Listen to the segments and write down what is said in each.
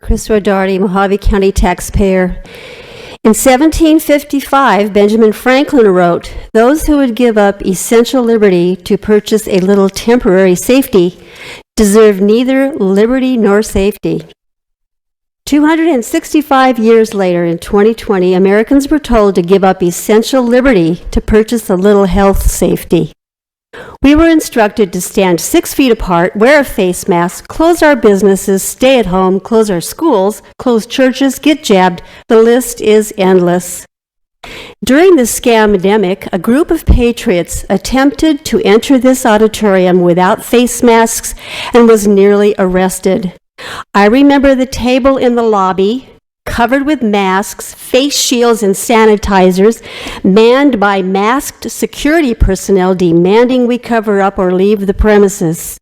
Kris Rodarte, Mohave County taxpayer. In 1755, Benjamin Franklin wrote, "Those who would give up essential liberty to purchase a little temporary safety deserve neither liberty nor safety." 265 years later, in 2020, Americans were told to give up essential liberty to purchase a little health safety. We were instructed to stand 6 feet apart, wear a face mask, close our businesses, stay at home, close our schools, close churches, get jabbed. The list is endless. During the scamdemic, a group of patriots attempted to enter this auditorium without face masks and was nearly arrested. I remember the table in the lobby, covered with masks, face shields, and sanitizers, manned by masked security personnel demanding we cover up or leave the premises.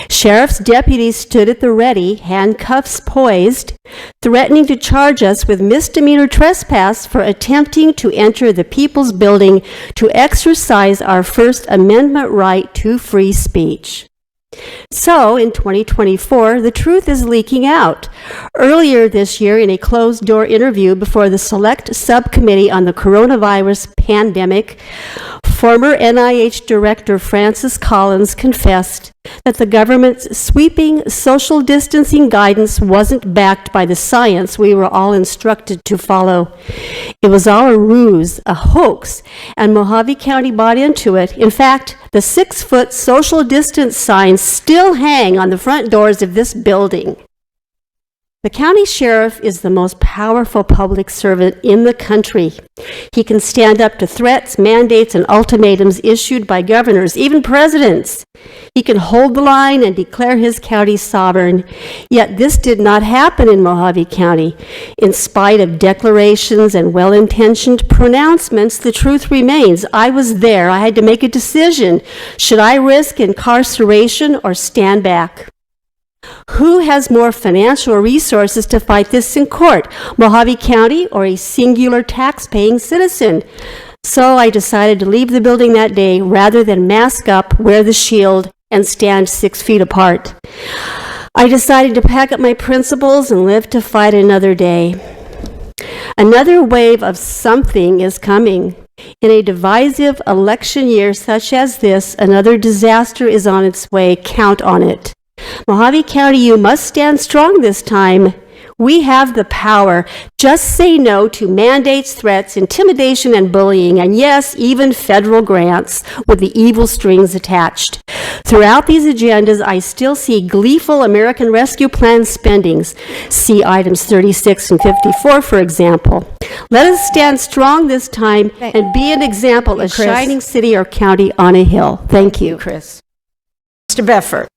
Sheriff's deputies stood at the ready, handcuffs poised, threatening to charge us with misdemeanor trespass for attempting to enter the People's Building to exercise our First Amendment right to free speech. So, in 2024, the truth is leaking out. Earlier this year, in a closed-door interview before the Select Subcommittee on the Coronavirus Pandemic, former NIH Director Francis Collins confessed that the government's sweeping social distancing guidance wasn't backed by the science we were all instructed to follow. It was all a ruse, a hoax, and Mohave County bought into it. In fact, the 6-foot social distance signs still hang on the front doors of this building. The county sheriff is the most powerful public servant in the country. He can stand up to threats, mandates, and ultimatums issued by governors, even presidents. He can hold the line and declare his county sovereign. Yet this did not happen in Mohave County. In spite of declarations and well-intentioned pronouncements, the truth remains. I was there. I had to make a decision. Should I risk incarceration or stand back? Who has more financial resources to fight this in court, Mohave County or a singular tax-paying citizen? So I decided to leave the building that day rather than mask up, wear the shield, and stand 6 feet apart. I decided to pack up my principles and live to fight another day. Another wave of something is coming. In a divisive election year such as this, another disaster is on its way. Count on it. Mohave County, you must stand strong this time. We have the power. Just say no to mandates, threats, intimidation, and bullying, and yes, even federal grants with the evil strings attached. Throughout these agendas, I still see gleeful American Rescue Plan spendings. See items 36 and 54, for example. Let us stand strong this time and be an example, a shining city or county on a hill. Thank you, Kris. Mr. Beffert.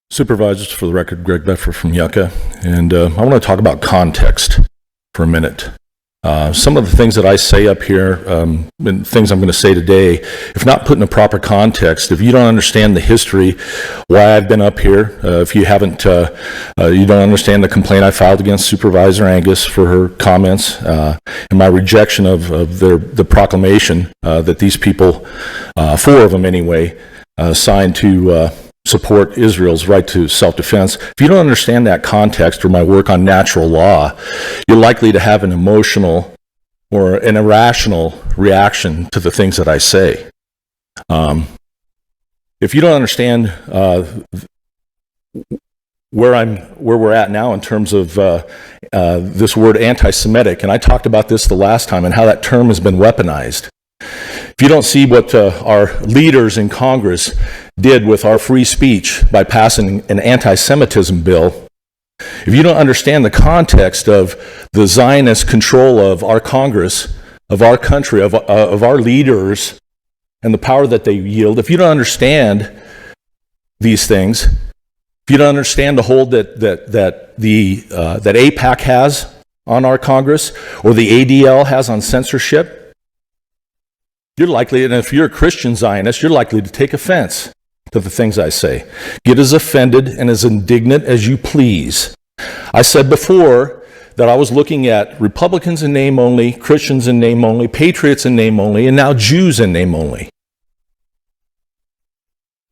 Supervisors, for the record, Greg Beffert from Yucca, and I want to talk about context for a minute. Some of the things that I say up here, and things I'm going to say today, if not put in a proper context, if you don't understand the history, why I've been up here, if you haven't, you don't understand the complaint I filed against Supervisor Angius for her comments, and my rejection of the proclamation that these people, 4 of them anyway, signed to support Israel's right to self-defense. If you don't understand that context or my work on natural law, you're likely to have an emotional or an irrational reaction to the things that I say. If you don't understand where we're at now in terms of this word anti-Semitic, and I talked about this the last time and how that term has been weaponized. If you don't see what our leaders in Congress did with our free speech by passing an anti-Semitism bill, if you don't understand the context of the Zionist control of our Congress, of our country, of our leaders, and the power that they yield, if you don't understand these things, if you don't understand the hold that AIPAC has on our Congress, or the ADL has on censorship, you're likely, and if you're a Christian Zionist, you're likely to take offense to the things I say. Get as offended and as indignant as you please. I said before that I was looking at Republicans in name only, Christians in name only, patriots in name only, and now Jews in name only.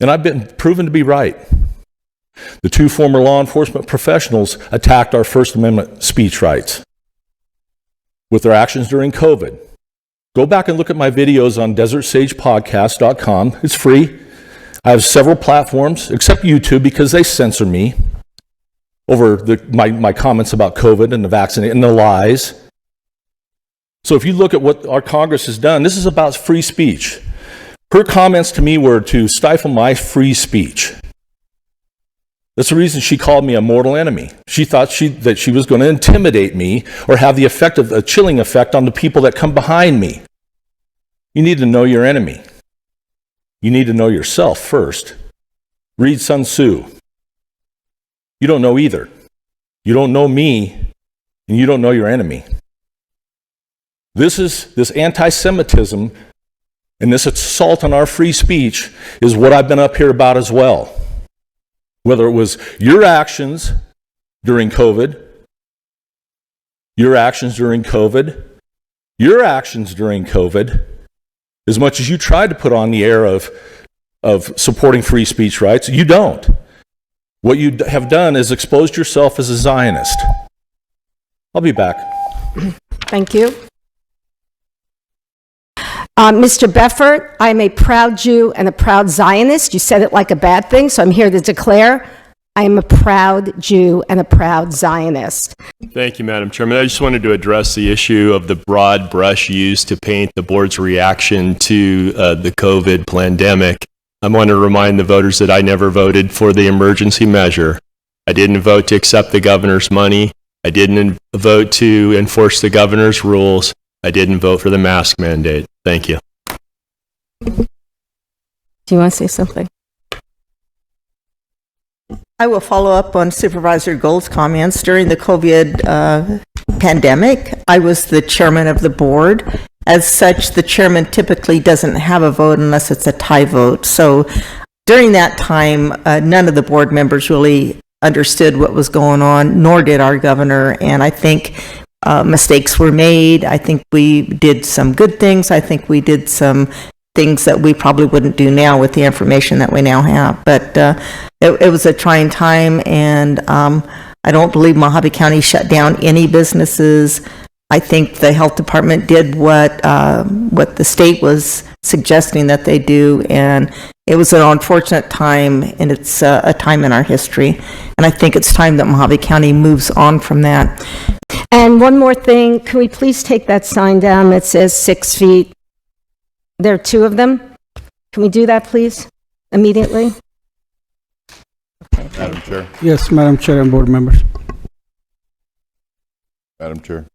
And I've been proven to be right. The two former law enforcement professionals attacked our First Amendment speech rights with their actions during COVID. Go back and look at my videos on desertsagepodcast.com. It's free. I have several platforms, except YouTube, because they censor me over my comments about COVID and the vaccine and the lies. So if you look at what our Congress has done, this is about free speech. Her comments to me were to stifle my free speech. That's the reason she called me a mortal enemy. She thought that she was going to intimidate me or have the effect of a chilling effect on the people that come behind me. You need to know your enemy. You need to know yourself first. Read Sun Tzu. You don't know either. You don't know me, and you don't know your enemy. This anti-Semitism and this assault on our free speech is what I've been up here about as well. Whether it was your actions during COVID, as much as you tried to put on the air of supporting free speech rights, you don't. What you have done is exposed yourself as a Zionist. I'll be back. Thank you. Mr. Beffert, I'm a proud Jew and a proud Zionist. You said it like a bad thing, so I'm here to declare I am a proud Jew and a proud Zionist. Thank you, Madam Chairman. I just wanted to address the issue of the broad brush used to paint the board's reaction to the COVID pandemic. I want to remind the voters that I never voted for the emergency measure. I didn't vote to accept the governor's money. I didn't vote to enforce the governor's rules. I didn't vote for the mask mandate. Thank you. Do you want to say something? I will follow up on Supervisor Gold's comments. During the COVID pandemic, I was the chairman of the board. As such, the chairman typically doesn't have a vote unless it's a tie vote. So during that time, none of the board members really understood what was going on, nor did our governor. And I think mistakes were made. I think we did some good things. I think we did some things that we probably wouldn't do now with the information that we now have. But it was a trying time, and I don't believe Mohave County shut down any businesses. I think the health department did what the state was suggesting that they do, and it was an unfortunate time, and it's a time in our history. And I think it's time that Mohave County moves on from that. And one more thing, can we please take that sign down that says 6 feet? There are 2 of them. Can we do that, please, immediately? Madam Chair. Yes, Madam Chair and board members. Madam Chair.